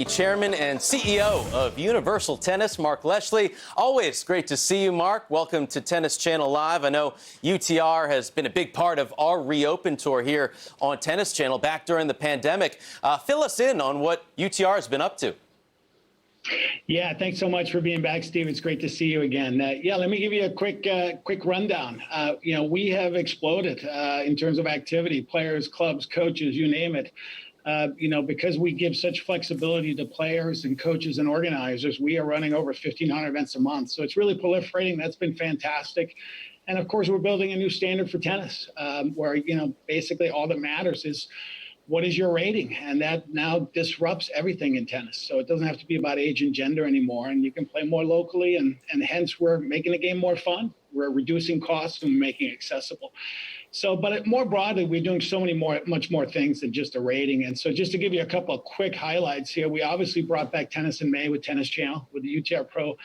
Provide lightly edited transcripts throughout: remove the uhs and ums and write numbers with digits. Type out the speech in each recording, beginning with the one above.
Chairman and CEO of Universal Tennis, Mark Leschly. Always great to see you, Mark. Welcome to Tennis Channel Live. I know UTR has been a big part of our Reopen tour here on Tennis Channel back during the pandemic. Fill us in on what UTR has been up to. Yeah, thanks so much for being back, Steve. It's great to see you again. Let me give you a quick rundown. We have exploded in terms of activity, players, clubs, coaches, you name it. Because we give such flexibility to players and coaches and organizers, we are running over 1,500 events a month. So it's really proliferating. That's been fantastic. And of course, we're building a new standard for tennis where, basically all that matters is what is your rating? And that now disrupts everything in tennis. So it doesn't have to be about age and gender anymore. And you can play more locally. And hence, we're making the game more fun. We're reducing costs and making it accessible. So, but more broadly, we're doing much more things than just a rating. And so just to give you a couple of quick highlights here, we obviously brought back tennis in May with Tennis Channel, with the UTR Pro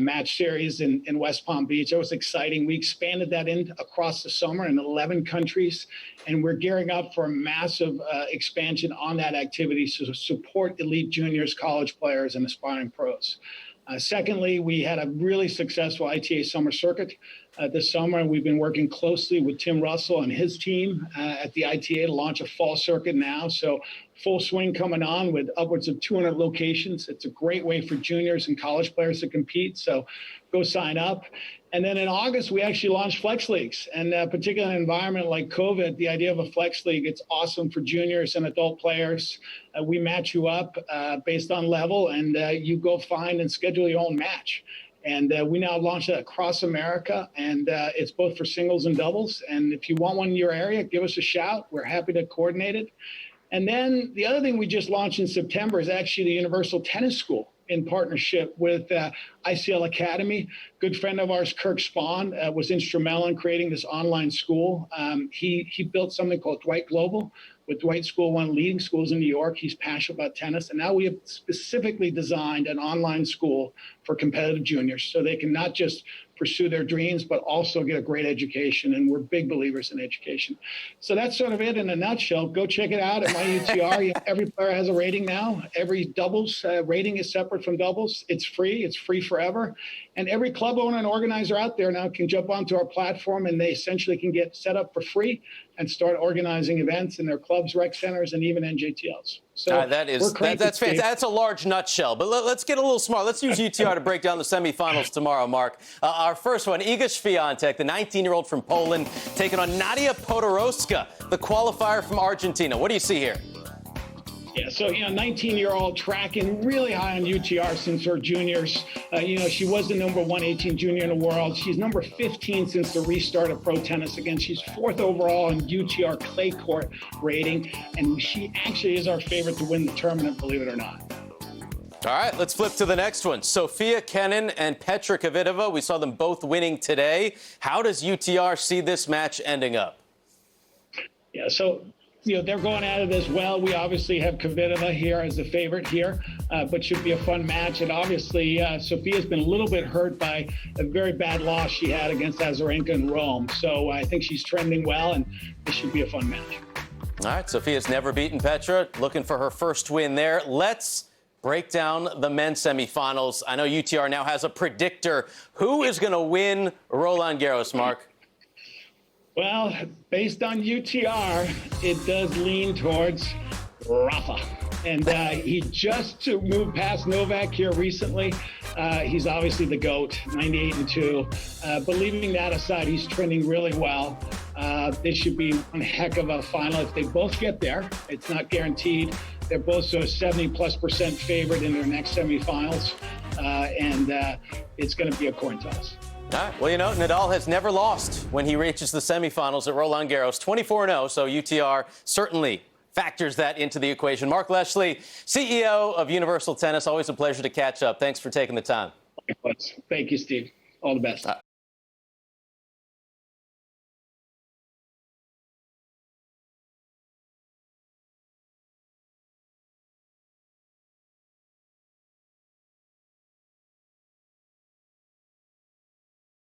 match series in West Palm Beach. It was exciting. We expanded that across the summer in 11 countries, and we're gearing up for a massive expansion on that activity to support elite juniors, college players, and aspiring pros. Secondly, we had a really successful ITA summer circuit this summer. We've been working closely with Tim Russell and his team at the ITA to launch a fall circuit now. So full swing coming on with upwards of 200 locations. It's a great way for juniors and college players to compete. So go sign up. And then in August, we actually launched Flex Leagues. And particularly in an environment like COVID, the idea of a Flex League, it's awesome for juniors and adult players. We match you up based on level, and you go find and schedule your own match. And we now launched that across America, and it's both for singles and doubles. And if you want one in your area, give us a shout. We're happy to coordinate it. And then the other thing we just launched in September is actually the Universal Tennis School in partnership with ICL Academy. Good friend of ours, Kirk Spawn, was instrumental in creating this online school. He built something called Dwight Global, with Dwight School, one of the leading schools in New York. He's passionate about tennis. And now we have specifically designed an online school for competitive juniors so they can not just pursue their dreams, but also get a great education. And we're big believers in education. So that's sort of it in a nutshell. Go check it out at my UTR. Every player has a rating now. Every doubles rating is separate from doubles. It's free. It's free forever. And every club owner and organizer out there now can jump onto our platform, and they essentially can get set up for free and start organizing events in their clubs, rec centers, and even NJTLs. So that's fantastic. That's a large nutshell. But let's get a little smart. Let's use UTR to break down the semifinals tomorrow, Mark. Our first one, Iga Swiatek, the 19-year-old from Poland, taking on Nadia Podoroska, the qualifier from Argentina. What do you see here? Yeah, so, 19-year-old tracking really high on UTR since her juniors. She was the number 118 junior in the world. She's number 15 since the restart of pro tennis. Again, she's fourth overall in UTR clay court rating, and she actually is our favorite to win the tournament, believe it or not. All right, let's flip to the next one. Sofia Kenin and Petra Kvitova. We saw them both winning today. How does UTR see this match ending up? Yeah, so they're going at it as well. We obviously have Kvitova here as the favorite here, but should be a fun match. And obviously, Sofia's been a little bit hurt by a very bad loss she had against Azarenka in Rome. So I think she's trending well, and this should be a fun match. All right, Sofia's never beaten Petra, looking for her first win there. Let's break down the men's semifinals. I know UTR now has a predictor. Who is going to win Roland Garros, Mark? Well, based on UTR, it does lean towards Rafa. And he just moved past Novak here recently. He's obviously the GOAT, 98-2. But leaving that aside, he's trending really well. This should be one heck of a final if they both get there. It's not guaranteed. They're both so 70+% favorite in their next semifinals. And it's going to be a coin toss. All right. Well, Nadal has never lost when he reaches the semifinals at Roland Garros, 24-0. So UTR certainly factors that into the equation. Mark Leschly, CEO of Universal Tennis. Always a pleasure to catch up. Thanks for taking the time. Thank you, Steve. All the best.